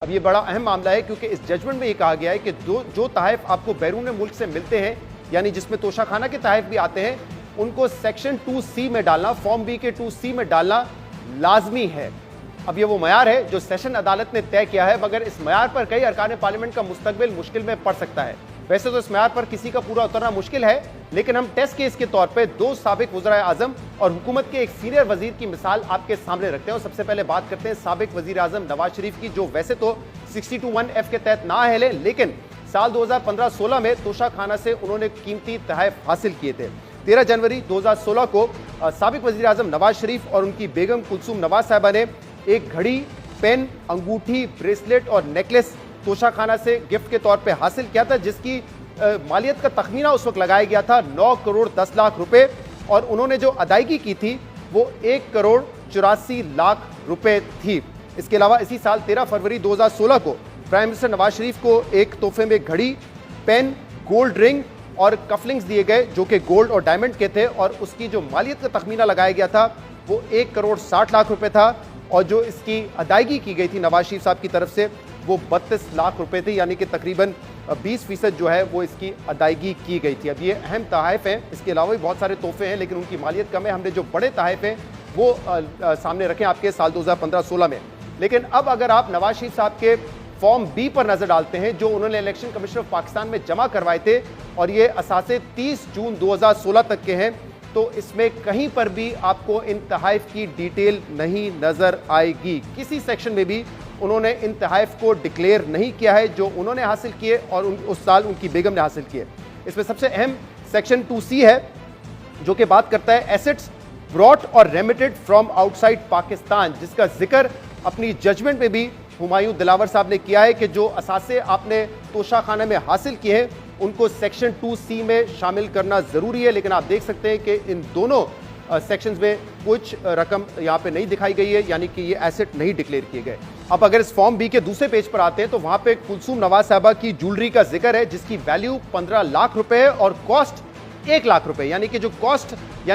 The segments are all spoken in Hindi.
अब ये बड़ा अहम मामला है क्योंकि इस जजमेंट में ये कहा गया है कि जो तहफ़ आपको बैरून मुल्क से मिलते हैं, यानी जिसमें तोशाखाना के तहफ़ भी आते हैं, उनको सेक्शन 2C में डालना, फॉर्म बी के 2C में डालना लाजमी है। अब ये वो मयार है जो सेशन अदालत ने तय किया है, मगर इस मयार पर कई अरकान पार्लियामेंट का मुस्तकबिल मुश्किल में पड़ सकता है। वैसे तो इस मयार पर किसी का पूरा उतरना मुश्किल है, लेकिन हम टेस्ट केस के तौर पे दो साबिक वज़ीर आज़म और हुकूमत के एक सीनियर वजीर की मिसाल आपके सामने रखते हैं। और सबसे पहले बात करते हैं साबिक वजीर आज़म नवाज शरीफ की, जो वैसे तो 62(1)(f) के तहत ना है, लेकिन साल 2015-16 में तोशाखाना से उन्होंने कीमती तहफ़ हासिल किए थे। 13 जनवरी 2016 को साबिक वजीर आज़म नवाज शरीफ और उनकी बेगम कुलसूम नवाज साहिबा ने एक घड़ी, पेन, अंगूठी, ब्रेसलेट और नेकलेस तोशाखाना से गिफ्ट के तौर पे हासिल किया था, जिसकी मालियत का तखमीना उस वक्त लगाया गया था 9 करोड़ 10 लाख रुपए, और उन्होंने जो अदायगी की थी वो 1 करोड़ 84 लाख रुपए थी। इसके अलावा इसी साल 13 फरवरी 2016 को प्राइम मिनिस्टर नवाज शरीफ को एक तोहफे में घड़ी, पेन, गोल्ड रिंग और कफलिंग्स दिए गए, जो कि गोल्ड और डायमंड के थे, और उसकी जो मालियत का तखमीना लगाया गया था वो 1 करोड़ 60 लाख रुपए था, और जो इसकी अदायगी की गई थी नवाज शरीफ साहब की तरफ से वो 32 लाख रुपए थी, यानी कि तकरीबन 20% जो है वो इसकी अदायगी की गई थी। अब ये अहम तहफ़ हैं, इसके अलावा भी बहुत सारे तोहफे हैं, लेकिन उनकी मालियत कम है। हमने जो बड़े तहफ़ हैं वो सामने रखे आपके साल 2015-16 में। लेकिन अब अगर आप नवाज शरीफ साहब के फॉर्म बी पर नजर डालते हैं, जो उन्होंने इलेक्शन कमीशन ऑफ पाकिस्तान में जमा करवाए थे, और ये असासे 30 जून 2016 तक के हैं, तो इसमें कहीं पर भी आपको इन तहफ़ की डिटेल नहीं नजर आएगी। किसी सेक्शन में भी उन्होंने इन तहफ़ को डिक्लेयर नहीं किया है जो उन्होंने हासिल किए और उस साल उनकी बेगम ने हासिल किए। इसमें सबसे अहम सेक्शन 2C है, जो कि बात करता है एसेट्स ब्रॉट और रेमिटेड फ्रॉम आउटसाइड पाकिस्तान, जिसका जिक्र अपनी जजमेंट में भी हुमायूं दिलावर साहब ने किया है कि जो असासे आपने तोशाखाना में हासिल किए हैं उनको सेक्शन 2C में शामिल करना ज़रूरी है। लेकिन आप देख सकते हैं कि इन दोनों सेक्शंस में कुछ रकम यहाँ पे नहीं दिखाई गई है, यानी कि ये एसेट नहीं डिक्लेयर किए गए। अब अगर इस फॉर्म बी के दूसरे पेज पर आते हैं तो वहाँ पे कुलसूम नवाज साहिबा की ज्वेलरी का जिक्र है, जिसकी वैल्यू 15 लाख रुपए है और कॉस्ट 1 लाख रुपए, यानी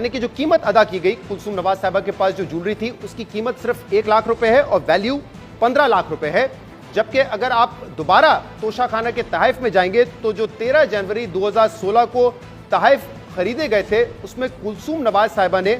कि जो कीमत अदा की गई कुलसूम नवाज साहिबा के पास जो ज्वेलरी थी उसकी कीमत सिर्फ 1 लाख रुपए है और वैल्यू 15 लाख रुपए है। जबकि अगर आप दोबारा तोशाखाना के तहफ़ में जाएंगे तो जो 13 जनवरी 2016 को तहफ़ खरीदे गए थे उसमें कुलसूम नवाज साहिबा ने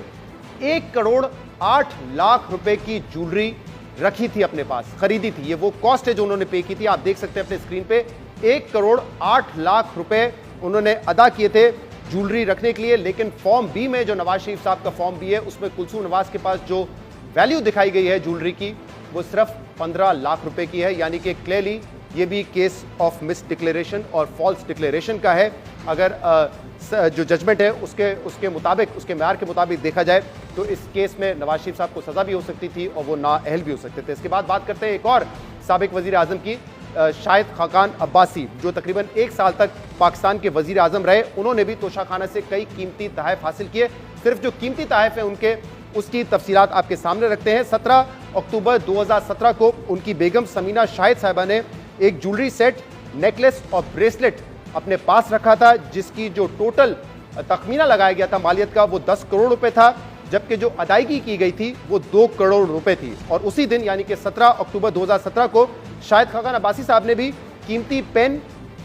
1 करोड़ 8 लाख रुपए की ज्वेलरी रखी थी, अपने पास खरीदी थी। ये वो कॉस्ट है जो उन्होंने पे की थी, आप देख सकते हैं अपने स्क्रीन पे। 1 करोड़ 8 लाख रुपए उन्होंने अदा किए थे ज्वेलरी रखने के लिए। लेकिन फॉर्म बी में जो नवाज शरीफ साहब का फॉर्म बी है उसमें कुलसूम नवाज के पास जो वैल्यू दिखाई गई है ज्वेलरी की वो सिर्फ 15 लाख रुपए की है, यानी कि क्लियरली ये भी केस ऑफ मिस डिक्लेरेशन और फॉल्स डिक्लेरेशन का है। अगर जो जजमेंट है उसके मुताबिक, उसके म्यार के मुताबिक देखा जाए तो इस केस में नवाज शरीफ साहब को सज़ा भी हो सकती थी और वो नाअहल भी हो सकते थे। इसके बाद बात करते हैं एक और साबिक वज़ीर आज़म की, शाहिद खाकान अब्बासी, जो तकरीबन 1 साल तक पाकिस्तान के वज़ीर आज़म रहे। उन्होंने भी तोशाखाना से कई कीमती तहफ़ हासिल किए। सिर्फ जो कीमती तहफ़ है उनके, उसकी तफसीलात आपके सामने रखते हैं। 17 अक्टूबर 2017 को उनकी बेगम समीना शाहिद साहिबा ने एक ज्वेलरी सेट, नेकलेस और ब्रेसलेट अपने पास रखा था, जिसकी जो टोटल तखमीना लगाया गया था मालियत का वो 10 करोड़ रुपए था, जबकि जो अदायगी की गई थी वो 2 करोड़ रुपए थी। और उसी दिन यानी कि 17 अक्टूबर 2017 को शाहिद खाकान अब्बासी साहब ने भी कीमती पेन,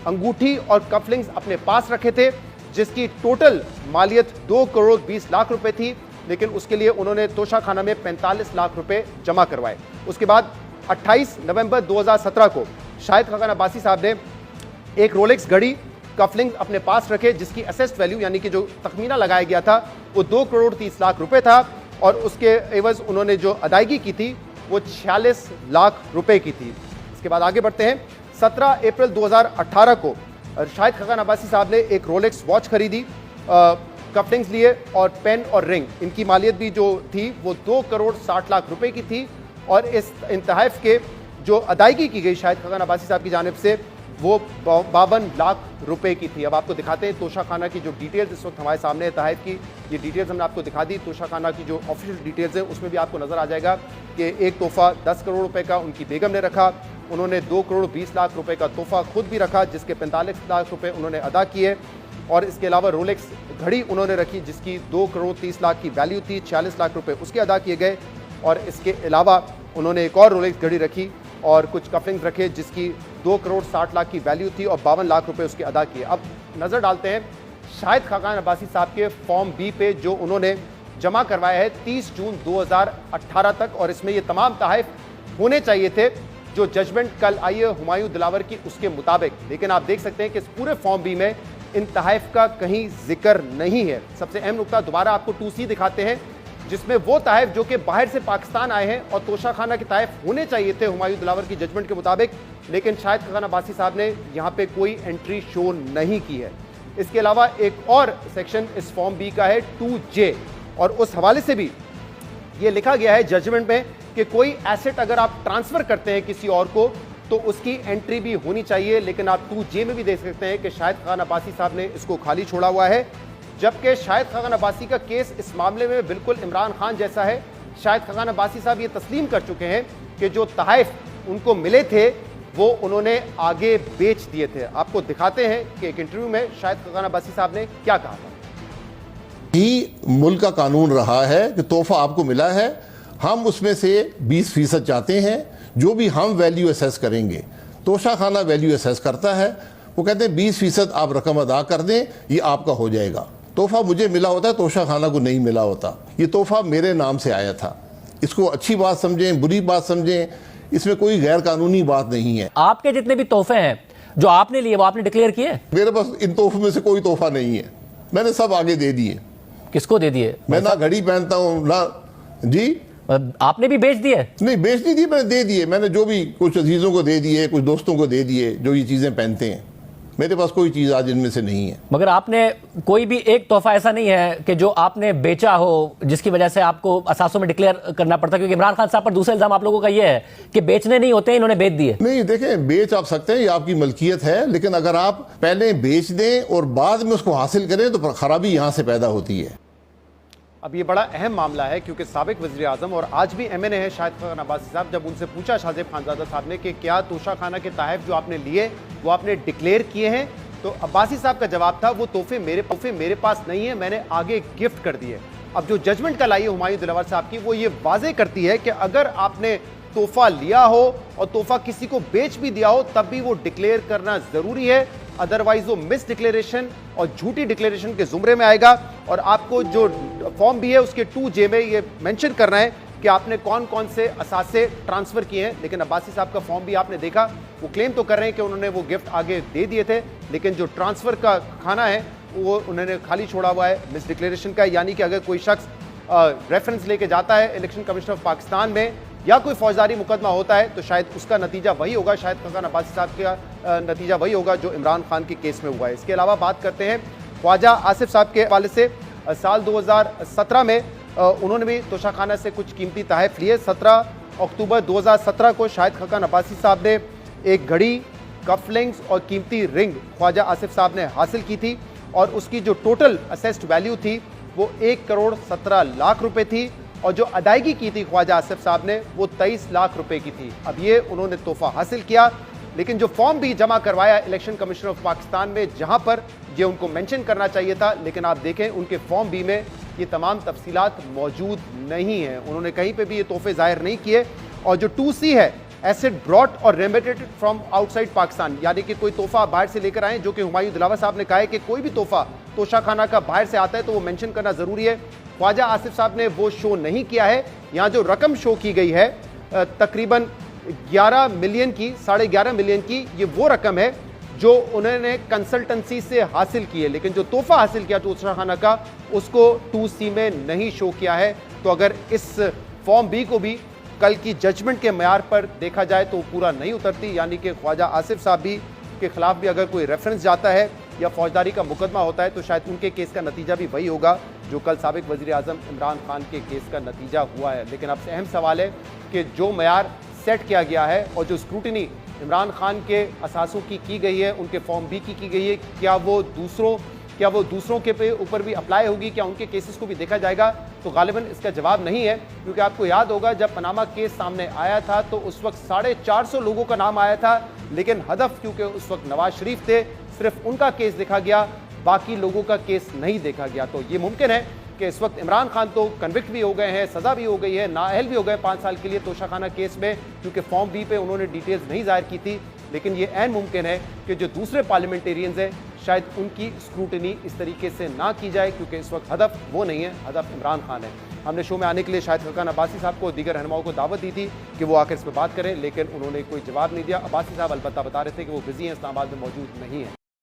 अंगूठी और कफलिंग्स अपने पास रखे थे, जिसकी टोटल मालियत 2 करोड़ 20 लाख रुपए थी। लेकिन उसके लिए उन्होंने तोशाखाना में 45 लाख रुपए जमा करवाए। उसके बाद 28 नवंबर 2017 को शाहिद खाकान अब्बासी साहब ने एक रोलेक्स घड़ी, कफलिंग अपने पास रखे, जिसकी असेस्ड वैल्यू यानी कि जो तखमीना लगाया गया था वो 2 करोड़ 30 लाख रुपए था, और उसके एवज उन्होंने जो अदायगी की थी वो 46 लाख रुपए की थी। इसके बाद आगे बढ़ते हैं। 17 अप्रैल 2018 को शाहिद खाकान अब्बासी साहब ने एक रोलेक्स वॉच खरीदी, कफलिंग्स लिए और पेन और रिंग, इनकी मालियत भी जो थी वो 2 करोड़ 60 लाख रुपए की थी। और इस तहफ़ के जो अदायगी की गई शाहिद खाकान अब्बासी साहब की जानिब से वो 52 लाख रुपए की थी। अब आपको दिखाते हैं तोशाखाना की जो डिटेल्स इस वक्त हमारे सामने है तहफ़ की, ये डिटेल्स हमने आपको दिखा दी। तोशाखाना की जो ऑफिशियल डिटेल्स हैं उसमें भी आपको नज़र आ जाएगा कि एक तोहफ़ा 10 करोड़ रुपए का उनकी बेगम ने रखा, उन्होंने 2 करोड़ 20 लाख रुपए का तोहफ़ा खुद भी रखा, जिसके 45 लाख रुपए उन्होंने अदा किए। और इसके अलावा रोलेक्स घड़ी उन्होंने रखी, जिसकी 2 करोड़ 30 लाख की वैल्यू थी, 46 लाख रुपए उसके अदा किए गए। और इसके अलावा उन्होंने एक और रोलेक्स घड़ी रखी और कुछ कफलिंग्स रखे जिसकी 2 करोड़ 60 लाख की वैल्यू थी और 52 लाख रुपए उसके अदा किए। अब नजर डालते हैं शाहिद खाकान अब्बासी साहब के फॉर्म बी पे जो उन्होंने जमा करवाया है 30 जून 2018 तक, और इसमें ये तमाम तहफ़ होने चाहिए थे जो जजमेंट कल आई है हुमायूं दिलावर की उसके मुताबिक। लेकिन आप देख सकते हैं कि इस पूरे फॉर्म बी में इन तहफ़ का कहीं जिक्र नहीं है। सबसे अहम नुकता दोबारा आपको 2C दिखाते हैं जिसमें वो तहफ़ जो कि बाहर से पाकिस्तान आए हैं और तोशाखाना के तहफ़ होने चाहिए थे हुमायूं दिलावर की जजमेंट के मुताबिक, लेकिन शाहिद खाकान अब्बासी साहब ने यहाँ पे कोई एंट्री शो नहीं की है। इसके अलावा एक और सेक्शन इस फॉर्म बी का है 2J, और उस हवाले से भी ये लिखा गया है जजमेंट में कि कोई एसेट अगर आप ट्रांसफर करते हैं किसी और को तो उसकी एंट्री भी होनी चाहिए। लेकिन आप 2J में भी देख सकते हैं कि शाहिद खाकान अब्बासी साहब ने इसको खाली छोड़ा हुआ है, जबकि शाहिद खाकान अब्बासी का केस इस मामले में बिल्कुल इमरान खान जैसा है। शाहिद खाकान अब्बासी साहब ये तस्लीम कर चुके हैं कि जो तहफ़ उनको मिले थे वो उन्होंने आगे बेच दिए थे। आपको दिखाते हैं कि एक इंटरव्यू में शाहिद खाकान अब्बासी साहब ने क्या कहा था। ही मुल्क का कानून रहा है कि तोहफा आपको मिला है, हम उसमें से 20% चाहते हैं, जो भी हम वैल्यू असेस करेंगे। तोशाखाना वैल्यू असेस करता है, वो कहते हैं 20% आप रकम अदा कर दें, ये आपका हो जाएगा। तोहफा मुझे मिला होता है, तोशाखाना को नहीं मिला होता। ये तोहफा मेरे नाम से आया था। इसको अच्छी बात समझें, बुरी बात समझें, इसमें कोई गैर कानूनी बात नहीं है। आपके जितने भी तोहफे हैं जो आपने लिए वो आपने डिक्लेयर किए? मेरे पास इन तोहफों में से कोई तोहफा नहीं है, मैंने सब आगे दे दिए। किसको दे दिए? मैं ना घड़ी पहनता हूँ ना जी। आपने भी बेच दिए? नहीं, बेच नहीं दिए, मैंने दे दिए। मैंने जो भी कुछ अजीजों को दे दिए, कुछ दोस्तों को दे दिए जो ये चीजें पहनते हैं। मेरे पास कोई चीज आज इनमें से नहीं है। मगर आपने कोई भी एक तोहफा ऐसा नहीं है कि जो आपने बेचा हो जिसकी वजह से आपको असासों में डिक्लेयर करना पड़ता, क्योंकि इमरान खान साहब पर दूसरा इल्जाम आप लोगों का यह है कि बेचने नहीं होते, इन्होंने बेच दिए। नहीं, देखें, बेच आप सकते हैं, ये आपकी मलकियत है, लेकिन अगर आप पहले बेच दें और बाद में उसको हासिल करें तो खराबी यहां से पैदा होती है। अब ये बड़ा अहम मामला है क्योंकि साबिक वज़ीर आज़म और आज भी MNA है शाहिद खाकान अब्बासी साहब, जब उनसे पूछा शाहजेब खानज़ादा साहब ने कि क्या तोशाखाना के तहफ़ जो आपने लिए वो आपने डिक्लेयर किए हैं, तो अब्बासी साहब का जवाब था वो तोहफे मेरे पास नहीं है, मैंने आगे गिफ्ट कर दिए। अब जो जजमेंट कल आई है हुमायूं दिलावर साहब की वो ये वाजे करती है कि अगर आपने तोहफा लिया हो और तोहफा किसी को बेच भी दिया हो तब भी वो डिक्लेयर करना जरूरी है, अदरवाइज वो मिस डिक्लेरेशन और झूठी डिक्लेरेशन के जुमरे में आएगा। और आपको जो फॉर्म भी है उसके 2J में ये मेंशन करना है कि आपने कौन कौन से असासे ट्रांसफर किए हैं। लेकिन अब्बासी साहब का फॉर्म भी आपने देखा, वो क्लेम तो कर रहे हैं कि उन्होंने वो गिफ्ट आगे दे दिए थे, लेकिन जो ट्रांसफर का खाना है वो उन्होंने खाली छोड़ा हुआ है मिस डिक्लेरेशन का। यानी कि अगर कोई शख्स रेफरेंस लेके जाता है इलेक्शन कमीशन ऑफ पाकिस्तान में या कोई फौजदारी मुकदमा होता है तो शायद उसका नतीजा वही होगा, शायद खाकान अब्बासी साहब का नतीजा वही होगा जो इमरान खान के केस में हुआ है। इसके अलावा बात करते हैं ख्वाजा आसिफ साहब के हवाले से। साल 2017 में उन्होंने भी तोशाखाना से कुछ कीमती तहफ़ लिए। 17 अक्टूबर 2017 को शाहिद खाकान अब्बासी साहब ने एक घड़ी, कफलिंग्स और कीमती रिंग ख्वाजा आसिफ साहब ने हासिल की थी और उसकी जो टोटल असेस्ड वैल्यू थी वो 1 करोड़ 17 लाख रुपए थी और जो अदायगी की थी ख्वाजा आसिफ साहब ने वो 23 लाख रुपए की थी। अब ये उन्होंने तोहफा हासिल किया, लेकिन जो फॉर्म भी जमा करवाया इलेक्शन कमीशन ऑफ पाकिस्तान में जहां पर ये उनको मेंशन करना चाहिए था, लेकिन आप देखें उनके फॉर्म बी में ये तमाम तफसीलात मौजूद नहीं है। उन्होंने कहीं पे भी ये तोहफे जाहिर नहीं किए। और जो 2C है एसेट ब्रॉट और रेमिटेड फ्रॉम आउटसाइड पाकिस्तान, यानी कि कोई तोहफा बाहर से लेकर आए, जो कि हुमायूं दिलावर साहब ने कहा है कि कोई भी तोहफा तोशाखाना का बाहर से आता है तो वो मेंशन करना जरूरी है। ख्वाजा आसिफ साहब ने वो शो नहीं किया है। यहाँ जो रकम शो की गई है तकरीबन 11 मिलियन की, 11.5 मिलियन की, ये वो रकम है जो उन्होंने कंसल्टेंसी से हासिल की है, लेकिन जो तोहफा हासिल किया तोशाखाना का उसको 2C में नहीं शो किया है। तो अगर इस फॉर्म बी को भी कल की जजमेंट के म्यार पर देखा जाए तो पूरा नहीं उतरती, यानी कि ख्वाजा आसिफ साहब भी के खिलाफ भी अगर कोई रेफरेंस जाता है या फौजदारी का मुकदमा होता है तो शायद उनके केस का नतीजा भी वही होगा जो कल साबिक वज़ीर आज़म इमरान खान के केस का नतीजा हुआ है। लेकिन अब से अहम सवाल है कि जो मयार सेट किया गया है और जो स्क्रूटिनी इमरान खान के असासों की गई है, उनके फॉर्म बी की गई है, क्या वो दूसरों के पे ऊपर भी अप्लाई होगी, क्या उनके केसेस को भी देखा जाएगा? तो गालिबन इसका जवाब नहीं है, क्योंकि आपको याद होगा जब पनामा केस सामने आया था तो उस वक्त 450 लोगों का नाम आया था, लेकिन हदफ क्योंकि उस वक्त नवाज शरीफ थे, सिर्फ उनका केस देखा गया, बाकी लोगों का केस नहीं देखा गया। तो ये मुमकिन है कि इस वक्त इमरान खान तो कन्विक्ट भी हो गए हैं, सजा भी हो गई है, नाअहल भी हो गए 5 साल के लिए तोशाखाना केस में, क्योंकि फॉर्म बी पे उन्होंने डिटेल्स नहीं जाहिर की थी। लेकिन ये ऐन मुमकिन है कि जो दूसरे पार्लियामेंटेरियंस हैं शायद उनकी स्क्रूटनी इस तरीके से ना की जाए, क्योंकि इस वक्त हदफ वो नहीं है, हदफ इमरान खान है। हमने शो में आने के लिए शाहिद खकान अब्बासी साहब को, दीगर रहनुमाओं को दावत दी थी कि वो आकर इस पर बात करें, लेकिन उन्होंने कोई जवाब नहीं दिया। अब्बासी साहब अलबत्ता बता रहे थे कि वो बिजी हैं, इस्लामाबाद में मौजूद नहीं है।